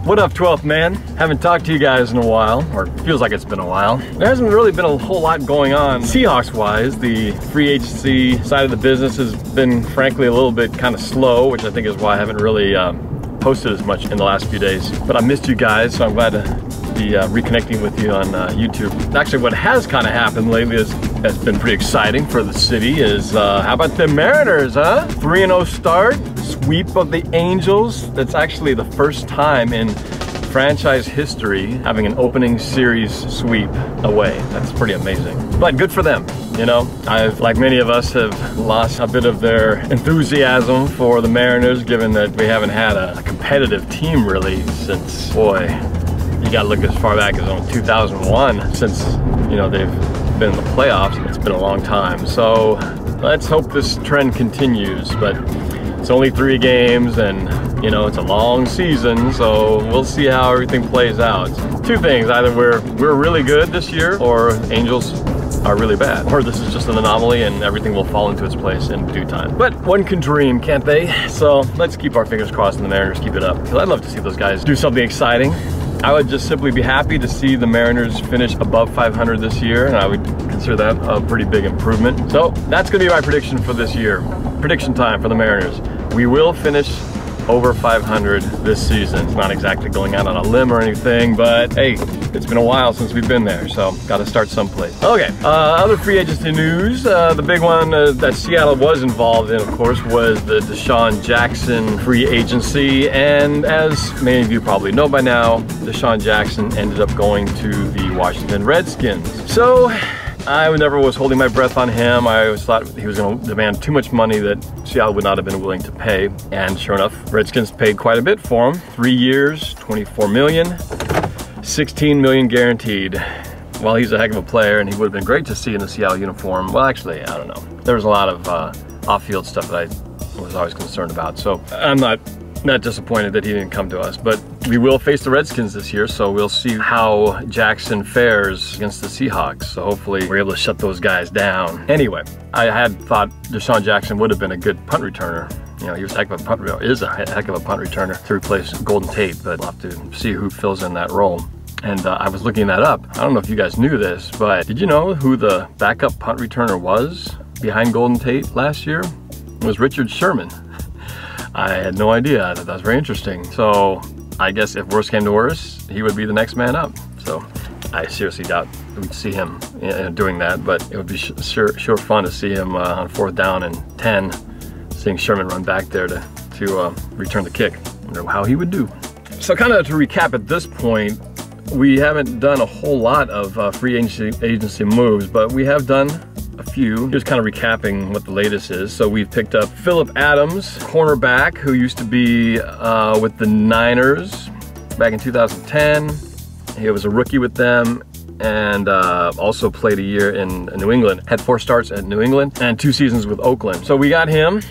What up, 12th man? Haven't talked to you guys in a while, or feels like it's been a while. There hasn't really been a whole lot going on Seahawks-wise. The free agency side of the business has been, frankly, a little bit kind of slow, which I think is why I haven't really posted as much in the last few days. But I missed you guys, so I'm glad to be reconnecting with you on YouTube. Actually, what has kind of happened lately that's been pretty exciting for the city is, how about the Mariners, huh? 3-0 start, sweep of the Angels. That's actually the first time in franchise history having an opening series sweep away. That's pretty amazing. But good for them. You know, I've, like many of us, have lost a bit of their enthusiasm for the Mariners, given that we haven't had a competitive team really since, boy, you gotta look as far back as 2001 since, you know, they've been in the playoffs. It's been a long time. So let's hope this trend continues, but it's only 3 games and, you know, it's a long season, so we'll see how everything plays out. 2 things, either we're really good this year or Angels are really bad, or this is just an anomaly and everything will fall into its place in due time. But one can dream, can't they? So let's keep our fingers crossed and the Mariners keep it up, because I'd love to see those guys do something exciting. I would just simply be happy to see the Mariners finish above 500 this year, and I would consider that a pretty big improvement. So that's gonna be my prediction for this year. Prediction time for the Mariners. We will finish over 500 this season. It's not exactly going out on a limb or anything, but hey, it's been a while since we've been there, so gotta start someplace. Okay, other free agency news. The big one that Seattle was involved in, of course, was the Deshaun Jackson free agency, and as many of you probably know by now, Deshaun Jackson ended up going to the Washington Redskins. So I never was holding my breath on him. I always thought he was going to demand too much money that Seattle would not have been willing to pay. And sure enough, Redskins paid quite a bit for him. 3 years, $24 million, $16 million guaranteed. Well, he's a heck of a player, and he would have been great to see in the Seattle uniform. Well, actually, I don't know. There was a lot of off-field stuff that I was always concerned about. So I'm not disappointed that he didn't come to us, but we will face the Redskins this year, so we'll see how Jackson fares against the Seahawks. So hopefully we're able to shut those guys down. Anyway, I had thought Deshaun Jackson would have been a good punt returner. You know, he was a heck of a punt returner to replace Golden Tate, but we'll have to see who fills in that role. And I was looking that up. I don't know if you guys knew this, but did you know who the backup punt returner was behind Golden Tate last year? It was Richard Sherman. I had no idea. I thought that was very interesting. So I guess if worse came to worse, he would be the next man up. So I seriously doubt we'd see him doing that, but it would be sure fun to see him on 4th down and 10, seeing Sherman run back there to return the kick. I wonder how he would do. So kind of to recap at this point, we haven't done a whole lot of free agency moves, but we have done a few. Just kind of recapping what the latest is. So we've picked up Phillip Adams, cornerback, who used to be with the Niners back in 2010. He was a rookie with them, and also played a year in New England. Had 4 starts at New England and 2 seasons with Oakland. So we got him.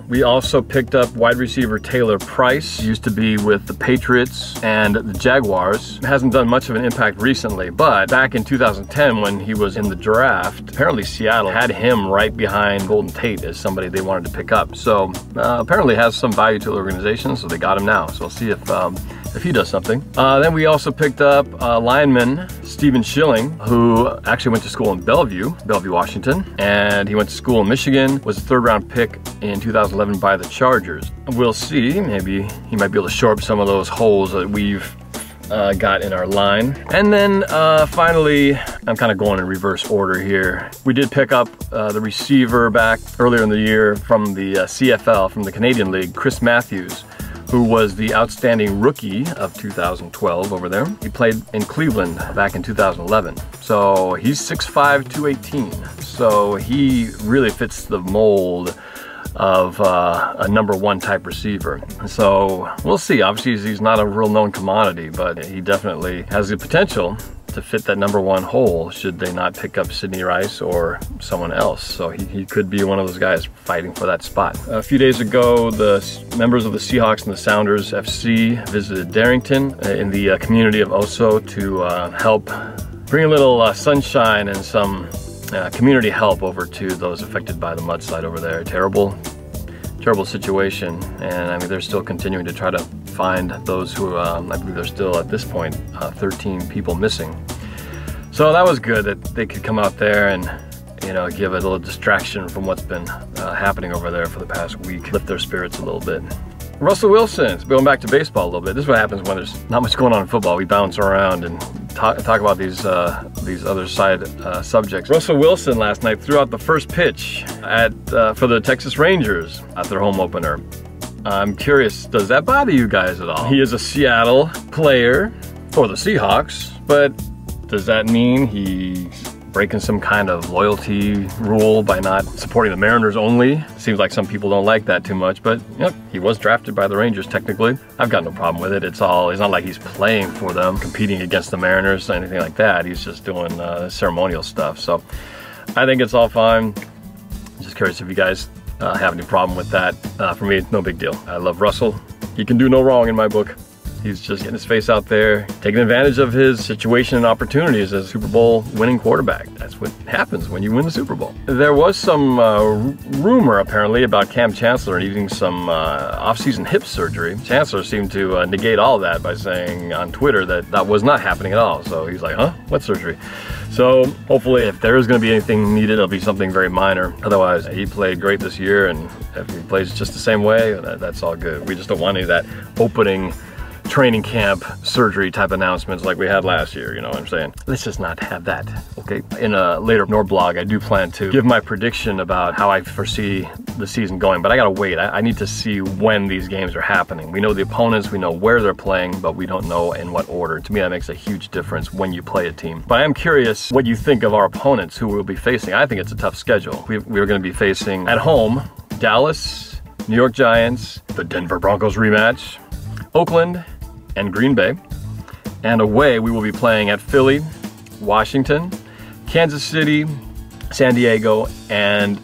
We also picked up wide receiver Taylor Price, used to be with the Patriots and the Jaguars. Hasn't done much of an impact recently, but back in 2010 when he was in the draft, apparently Seattle had him right behind Golden Tate as somebody they wanted to pick up. So apparently has some value to the organization, so they got him now. So we'll see if he does something. Then we also picked up lineman Stephen Schilling, who actually went to school in Bellevue, Washington, and he went to school in Michigan, was a 3rd round pick in 2011 by the Chargers. We'll see, maybe he might be able to shore up some of those holes that we've got in our line. And then finally, I'm kind of going in reverse order here. We did pick up the receiver back earlier in the year from the CFL, from the Canadian League, Chris Matthews, who was the outstanding rookie of 2012 over there. He played in Cleveland back in 2011. So he's 6'5", 218. So he really fits the mold of a #1 type receiver. So we'll see. Obviously he's not a real known commodity, but he definitely has the potential to fit that #1 hole should they not pick up Sidney Rice or someone else. So he could be one of those guys fighting for that spot. A few days ago, the members of the Seahawks and the Sounders FC visited Darrington in the community of Oso to help bring a little sunshine and some community help over to those affected by the mudslide over there. Terrible situation, and I mean they're still continuing to try to find those who, I believe there's still at this point 13 people missing. So that was good that they could come out there and, you know, give it a little distraction from what's been happening over there for the past week, lift their spirits a little bit. Russell Wilson, going back to baseball a little bit. This is what happens when there's not much going on in football. We bounce around and talk about these other side subjects. Russell Wilson last night threw out the first pitch for the Texas Rangers at their home opener. I'm curious, does that bother you guys at all? He is a Seattle player for the Seahawks, but does that mean he's breaking some kind of loyalty rule by not supporting the Mariners only? Seems like some people don't like that too much, but you know, he was drafted by the Rangers technically. I've got no problem with it. It's not like he's playing for them, competing against the Mariners or anything like that. He's just doing ceremonial stuff. So I think it's all fine. Just curious if you guys have any problem with that. For me, no big deal. I love Russell. He can do no wrong in my book. He's just getting his face out there, taking advantage of his situation and opportunities as a Super Bowl winning quarterback. That's what happens when you win the Super Bowl. There was some rumor apparently about Kam Chancellor needing some off-season hip surgery. Chancellor seemed to negate all that by saying on Twitter that that was not happening at all. So he's like, huh? What surgery? So hopefully if there is going to be anything needed, it'll be something very minor. Otherwise, he played great this year, and if he plays just the same way, that's all good. We just don't want any of that opening training camp surgery type announcements like we had last year, you know what I'm saying? Let's just not have that, okay? In a later Norblog, I do plan to give my prediction about how I foresee the season going, but I gotta wait. I need to see when these games are happening. We know the opponents, we know where they're playing, but we don't know in what order. To me, that makes a huge difference when you play a team. But I am curious what you think of our opponents who we'll be facing. I think it's a tough schedule. We're gonna be facing at home, Dallas, New York Giants, the Denver Broncos rematch, Oakland, and Green Bay. And away, we will be playing at Philly, Washington, Kansas City, San Diego, and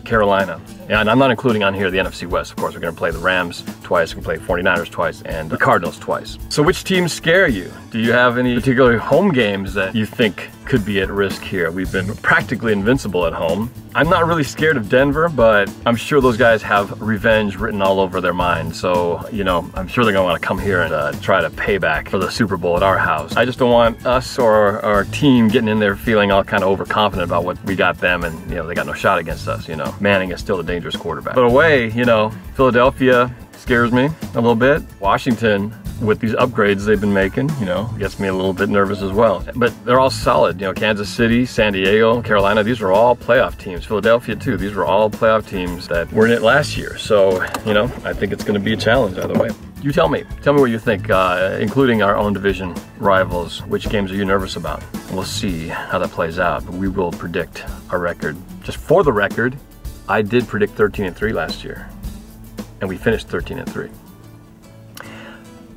Carolina. And I'm not including on here the NFC West. Of course, we're going to play the Rams twice, we can play 49ers twice, and the Cardinals twice. So which teams scare you? Do you have any particular home games that you think could be at risk here? We've been practically invincible at home. I'm not really scared of Denver, but I'm sure those guys have revenge written all over their mind. So, you know, I'm sure they're going to want to come here and try to pay back for the Super Bowl at our house. I just don't want us or our team getting in there feeling all kind of overconfident about what we got them, and, you know, they got no shot against us, you know. Manning is still a dangerous quarterback. But away, you know, Philadelphia scares me a little bit. Washington, with these upgrades they've been making, you know, gets me a little bit nervous as well. But they're all solid, you know, Kansas City, San Diego, Carolina, these are all playoff teams. Philadelphia too, these were all playoff teams that were in it last year. So, you know, I think it's gonna be a challenge either way. You tell me what you think, including our own division rivals. Which games are you nervous about? We'll see how that plays out, but we will predict our record. Just for the record, I did predict 13-3 last year, and we finished 13-3.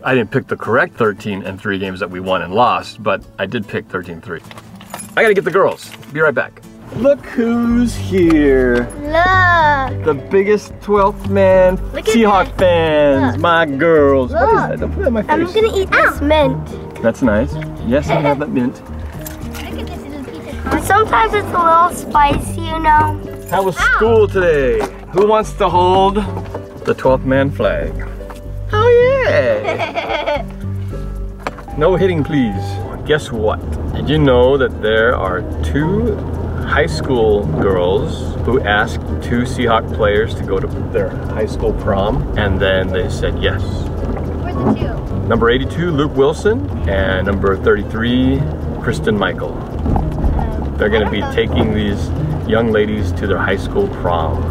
I didn't pick the correct 13-3 games that we won and lost, but I did pick 13-3. I gotta get the girls. Be right back. Look who's here. Look. The biggest 12th man Seahawks fans. Look. My girls. Look. What is that? Don't put that in my face. I'm gonna eat this mint. That's nice. Yes, I have that mint. Look at this little piece of card. Sometimes it's a little spicy, you know. How was school today? Who wants to hold the 12th man flag? Oh yeah! No hitting, please. Guess what? Did you know that there are 2 high school girls who asked 2 Seahawks players to go to their high school prom, and then they said yes? Where's the 2? Number 82, Luke Wilson, and number 33, Kristen Michael. They're gonna be taking these young ladies to their high school prom.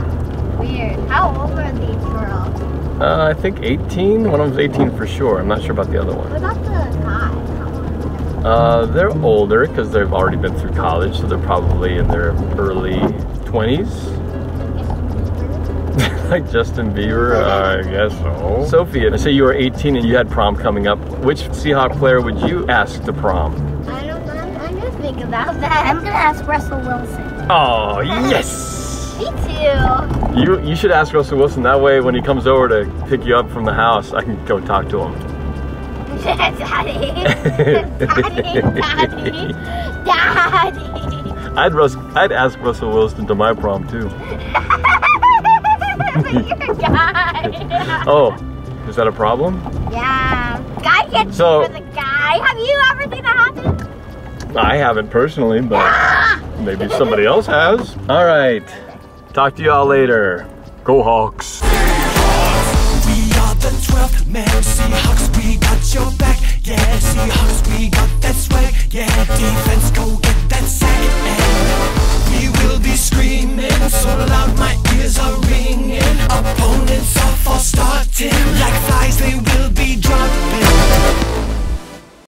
Weird. How old are these girls? I think 18. One of them's 18 for sure. I'm not sure about the other one. What about the guys? They're older because they've already been through college, so they're probably in their early 20s. Like Justin Bieber, I guess so. Sophia, let's say you were 18 and you had prom coming up. Which Seahawks player would you ask to prom? I don't know. I'm gonna think about that. I'm gonna ask Russell Wilson. Oh, yes! Me too. You should ask Russell Wilson. That way, when he comes over to pick you up from the house, I can go talk to him. Daddy. I'd ask Russell Wilson to my prom too. You're a guy. Oh, Is that a problem? Yeah. Guy gets for the guy. Have you ever seen that happen? I haven't personally, but maybe somebody else has. All right. Talk to y'all later. Go Hawks. Seahawks, we are the 12th man. Seahawks, we got your back. Yeah, Seahawks, we got that swag. Yeah, defense, go get that sack. And we will be screaming so loud my ears are ringing. Opponents are for starting like flies, they will be